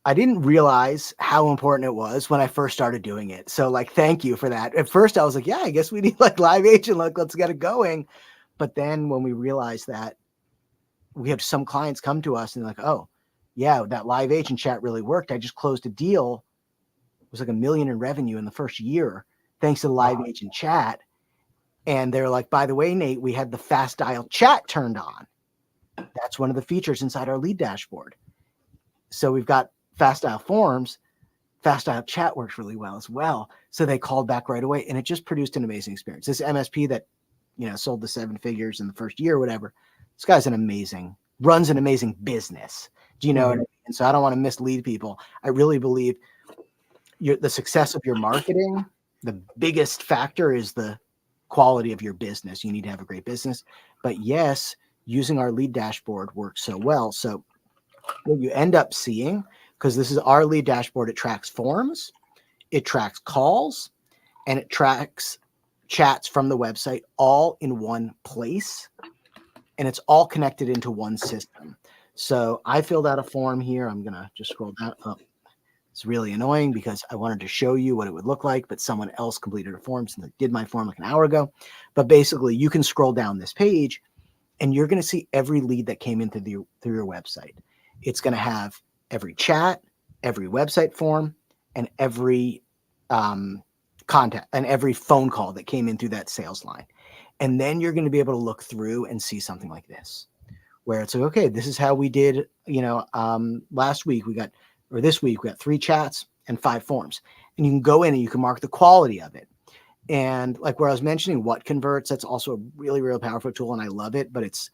I didn't realize how important it was when I first started doing it. So like, thank you for that. At first I was like, yeah, I guess we need like live agent, like let's get it going. But then when we realized that we had some clients come to us and like, oh yeah, that live agent chat really worked. I just closed a deal. It was like $1 million in revenue in the first year, thanks to the live wow. agent chat. And they're like, by the way, Nate, we had the fast dial chat turned on. That's one of the features inside our lead dashboard. So we've got fast dial forms. Fast dial chat works really well as well. So they called back right away and it just produced an amazing experience. This MSP that, you know, sold the 7 figures in the first year or whatever, this guy's runs an amazing business. Do you know what I Mhm. mean? And so I don't want to mislead people. I really believe the success of your marketing, the biggest factor is the quality of your business. You need to have a great business. But yes, using our lead dashboard works so well. So what you end up seeing, because this is our lead dashboard, it tracks forms, it tracks calls, and it tracks chats from the website all in one place. And it's all connected into one system. So I filled out a form here. I'm going to just scroll down. Oh, it's really annoying because I wanted to show you what it would look like, but someone else completed a form since I did my form like an hour ago. But basically, you can scroll down this page and you're going to see every lead that came in through your website. It's going to have every chat, every website form, and every contact and every phone call that came in through that sales line. And then you're going to be able to look through and see something like this, where it's like, okay, this is how we did, last week this week we got 3 chats and 5 forms. And you can go in and you can mark the quality of it. And like where I was mentioning what converts, that's also a really, really powerful tool. And I love it, but it's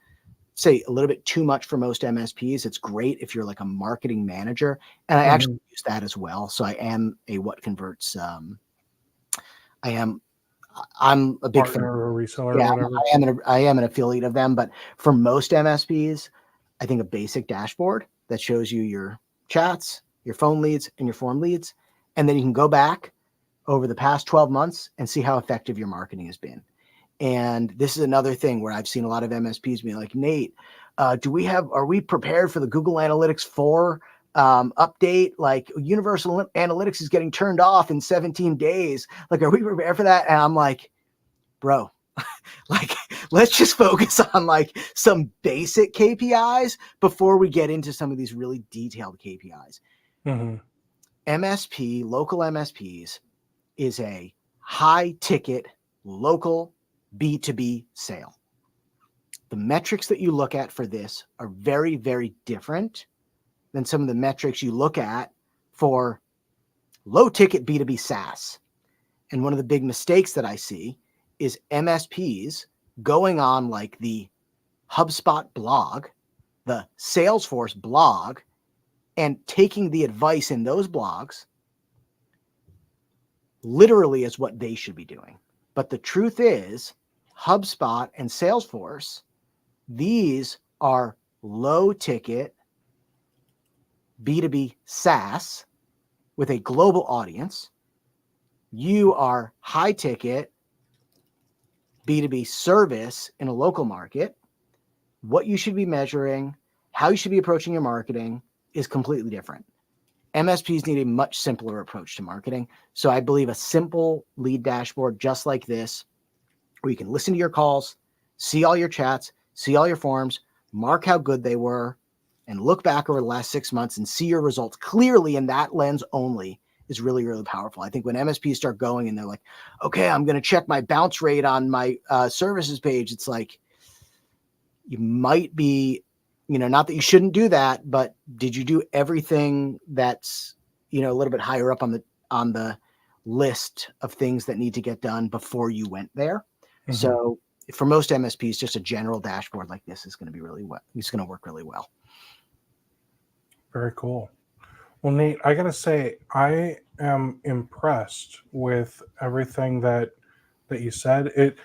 say a little bit too much for most MSPs. It's great if you're like a marketing manager. And I actually Mhm. use that as well. So I am a what converts. I am, I'm a big fan. Partner or reseller or Yeah, whatever. I am an affiliate of them, but for most MSPs, I think a basic dashboard that shows you your chats, your phone leads, and your form leads, and then you can go back over the past 12 months and see how effective your marketing has been. And this is another thing where I've seen a lot of MSPs being like, Nate, are we prepared for the Google Analytics 4 update? Like Universal Analytics is getting turned off in 17 days. Like, are we prepared for that? And I'm like, bro, like, let's just focus on like some basic KPIs before we get into some of these really detailed KPIs. Mhm. MSP, local MSPs is a high ticket local B2B sale. The metrics that you look at for this are very, very different than some of the metrics you look at for low ticket B2B SaaS. And one of the big mistakes that I see is MSPs going on like the HubSpot blog, the Salesforce blog, and taking the advice in those blogs literally as what they should be doing. But the truth is, HubSpot and Salesforce, these are low ticket B2B SaaS with a global audience. You are high ticket B2B service in a local market. What you should be measuring, how you should be approaching your marketing is completely different. MSPs need a much simpler approach to marketing. So I believe a simple lead dashboard just like this, where you can listen to your calls, see all your chats, see all your forms, mark how good they were, and look back over the last 6 months and see your results clearly in that lens only is really, really powerful. I think when MSPs start going and they're like, okay, I'm going to check my bounce rate on my services page, it's like, you might be, not that you shouldn't do that, but did you do everything that's, a little bit higher up on the list of things that need to get done before you went there? Mm-hmm. So for most MSPs, just a general dashboard like this is going to be really well. It's going to work really well. Very cool. Well, Nate, I got to say, I am impressed with everything that you said. It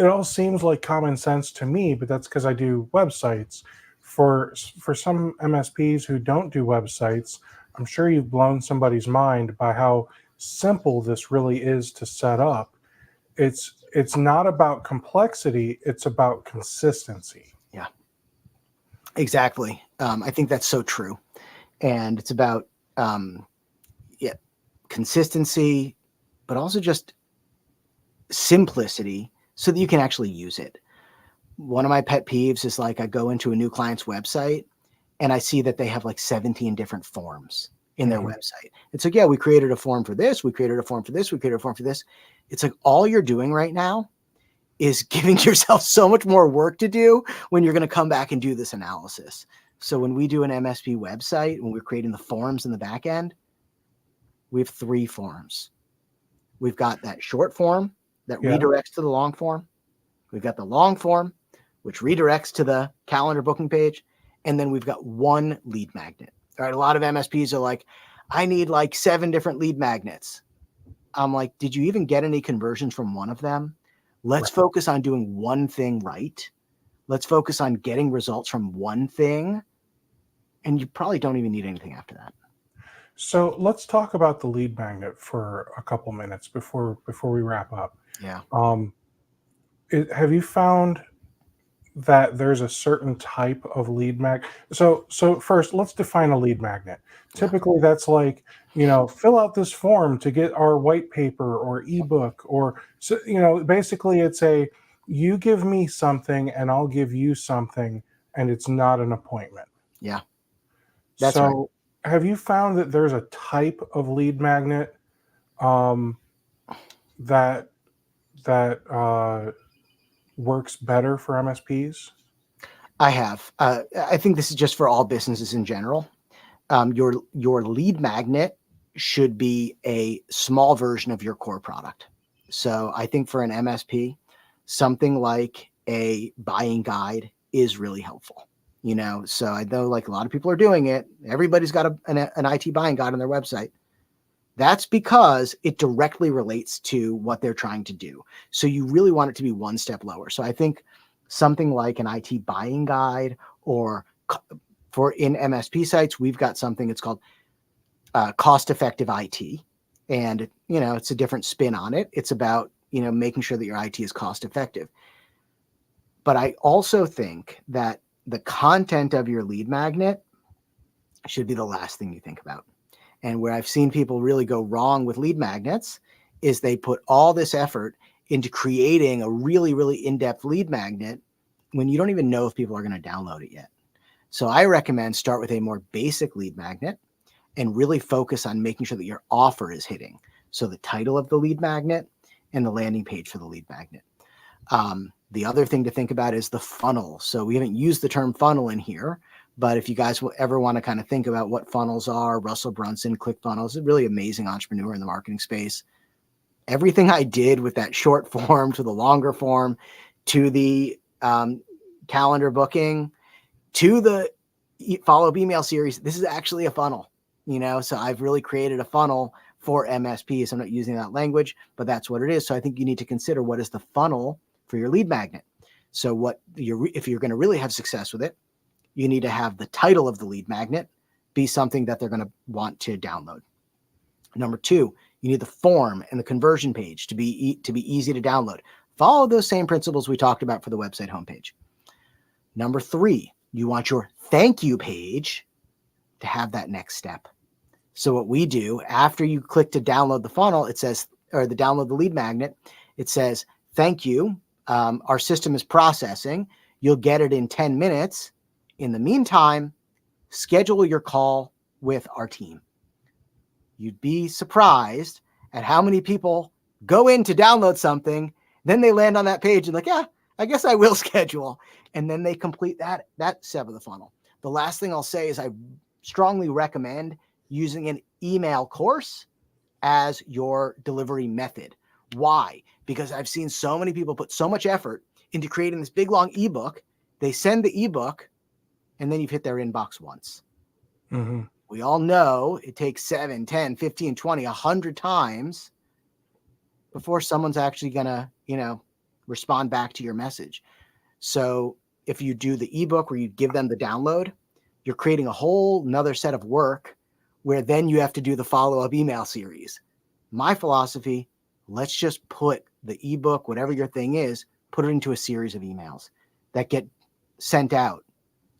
all seems like common sense to me, but that's because I do websites. For some MSPs who don't do websites, I'm sure you've blown somebody's mind by how simple this really is to set up. It's not about complexity, it's about consistency. Yeah, exactly. I think that's so true. And it's about consistency, but also just simplicity so that you can actually use it. One of my pet peeves is like I go into a new client's website and I see that they have like 17 different forms in their website. It's like, yeah, we created a form for this. We created a form for this. We created a form for this. It's like all you're doing right now is giving yourself so much more work to do when you're going to come back and do this analysis. So when we do an MSP website, when we're creating the forms in the back end, we have 3 forms. We've got that short form that redirects to the long form. We've got the long form, which redirects to the calendar booking page. And then we've got 1 lead magnet. All right. A lot of MSPs are like, I need like 7 different lead magnets. I'm like, did you even get any conversions from one of them? Let's focus on doing one thing right. Let's focus on getting results from one thing. And you probably don't even need anything after that. So let's talk about the lead magnet for a couple minutes before we wrap up. Yeah. Have you found that there's a certain type of lead magnet? So first, let's define a lead magnet. Typically, that's like, fill out this form to get our white paper or ebook, or basically it's you give me something and I'll give you something, and it's not an appointment. Yeah. That's right. Have you found that there's a type of lead magnet that works better for MSPs? I have. I think this is just for all businesses in general. Your lead magnet should be a small version of your core product. So I think for an MSP, something like a buying guide is really helpful. So I know like a lot of people are doing it. Everybody's got an IT buying guide on their website. That's because it directly relates to what they're trying to do. So you really want it to be one step lower. So I think something like an IT buying guide, or for in MSP sites, we've got something that's called cost-effective IT. And, it's a different spin on it. It's about, making sure that your IT is cost-effective. But I also think that the content of your lead magnet should be the last thing you think about. And where I've seen people really go wrong with lead magnets is they put all this effort into creating a really, really in-depth lead magnet when you don't even know if people are going to download it yet. So I recommend start with a more basic lead magnet and really focus on making sure that your offer is hitting. So the title of the lead magnet and the landing page for the lead magnet. The other thing to think about is the funnel. So we haven't used the term funnel in here, but if you guys will ever want to kind of think about what funnels are, Russell Brunson, ClickFunnels, a really amazing entrepreneur in the marketing space. Everything I did with that short form to the longer form, to the calendar booking, to the follow-up email series, this is actually a funnel, so I've really created a funnel for MSPs. I'm not using that language, but that's what it is. So I think you need to consider what is the funnel for your lead magnet. So if you're going to really have success with it, you need to have the title of the lead magnet be something that they're going to want to download. Number 2, you need the form and the conversion page to be easy to download. Follow those same principles we talked about for the website homepage. Number 3, you want your thank you page to have that next step. So what we do after you click to download the funnel, it says, or the download the lead magnet, it says, thank you. Our system is processing. You'll get it in 10 minutes. In the meantime, schedule your call with our team. You'd be surprised at how many people go in to download something, then they land on that page and like, yeah, I guess I will schedule. And then they complete that step of the funnel. The last thing I'll say is I strongly recommend using an email course as your delivery method. Why? Because I've seen so many people put so much effort into creating this big, long ebook. They send the ebook and then you've hit their inbox once. Mm-hmm. We all know it takes 7, 10, 15, 20, 100 times before someone's actually going to, respond back to your message. So if you do the ebook where you give them the download, you're creating a whole nother set of work where then you have to do the follow-up email series. My philosophy, let's just put the ebook, whatever your thing is, put it into a series of emails that get sent out.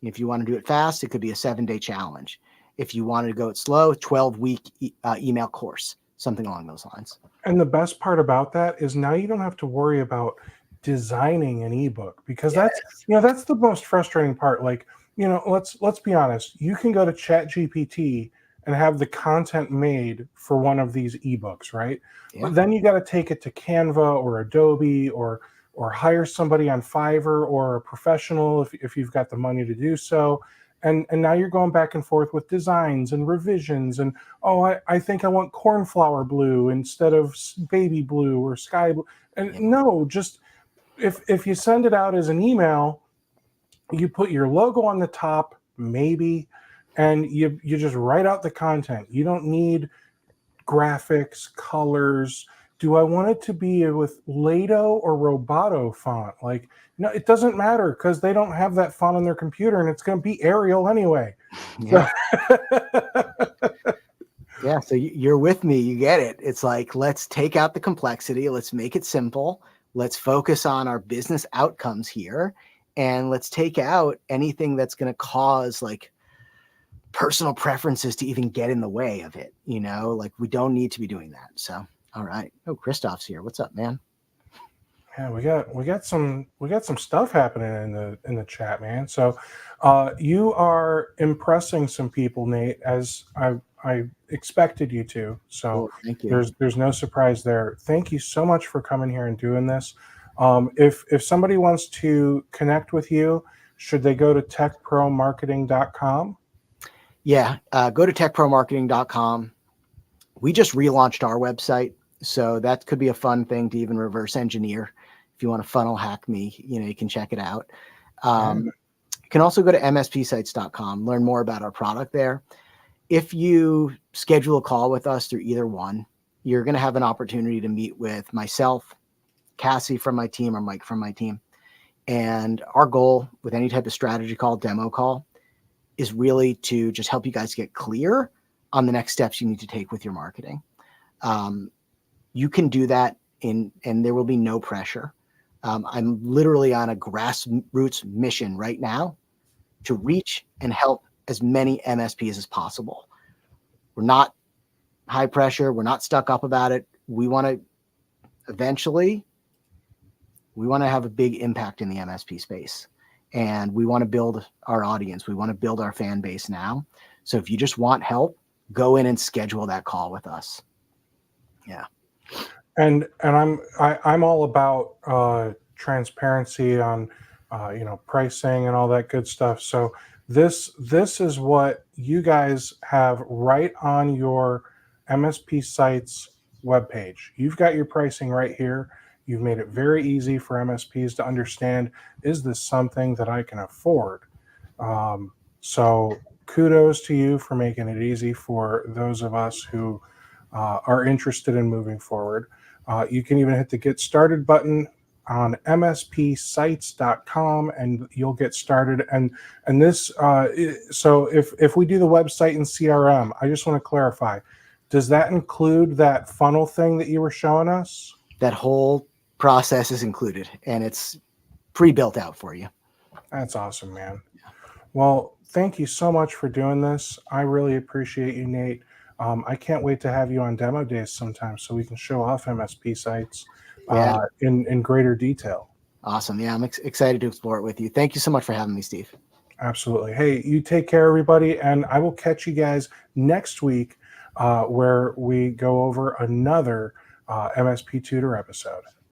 If you want to do it fast, it could be a 7-day challenge. If you wanted to go it slow, 12-week email course, something along those lines. And the best part about that is now you don't have to worry about designing an ebook, because that's the most frustrating part. Like, let's be honest. You can go to ChatGPT and have the content made for one of these ebooks, right? Yeah. But then you got to take it to Canva or Adobe or hire somebody on Fiverr or a professional if you've got the money to do so. And now you're going back and forth with designs and revisions. And, I think I want cornflower blue instead of baby blue or sky blue. And no, just if you send it out as an email, you put your logo on the top, maybe, and you just write out the content. You don't need graphics, colors. Do I want it to be with Lato or Roboto font? Like, no, it doesn't matter because they don't have that font on their computer and it's going to be Arial anyway. Yeah. Yeah. So you're with me. You get it. It's like, let's take out the complexity. Let's make it simple. Let's focus on our business outcomes here. And let's take out anything that's going to cause like personal preferences to even get in the way of it. Like we don't need to be doing that. So, all right. Oh, Christoph's here. What's up, man? Yeah, we got some stuff happening in the chat, man. So, you are impressing some people, Nate, as I expected you to. So, thank you. There's no surprise there. Thank you so much for coming here and doing this. If somebody wants to connect with you, should they go to techpromarketing.com? Yeah, go to techpromarketing.com. We just relaunched our website, so that could be a fun thing to even reverse engineer. If you want to funnel hack me, you can check it out. You can also go to mspsites.com, learn more about our product there. If you schedule a call with us through either one, you're going to have an opportunity to meet with myself, Cassie from my team, or Mike from my team. And our goal with any type of strategy call, demo call, is really to just help you guys get clear on the next steps you need to take with your marketing. You can do that and there will be no pressure. I'm literally on a grassroots mission right now to reach and help as many MSPs as possible. We're not high pressure. We're not stuck up about it. We want to have a big impact in the MSP space. And we want to build our audience. We want to build our fan base now. So if you just want help, go in and schedule that call with us. Yeah. And I'm all about transparency on pricing and all that good stuff. So this is what you guys have right on your MSP Sites webpage. You've got your pricing right here. You've made it very easy for MSPs to understand, is this something that I can afford? So kudos to you for making it easy for those of us who are interested in moving forward. You can even hit the Get Started button on mspsites.com, and you'll get started. And this, so if we do the website and CRM, I just want to clarify, does that include that funnel thing that you were showing us? That whole process is included, and it's pre-built out for you. That's awesome, man. Well, thank you so much for doing this. I really appreciate you, Nate. I can't wait to have you on demo days sometime so we can show off MSP sites in greater detail. Awesome. Yeah, I'm excited to explore it with you. Thank you so much for having me, Steve. Absolutely. Hey, you take care, everybody, and I will catch you guys next week where we go over another MSP Tutor episode.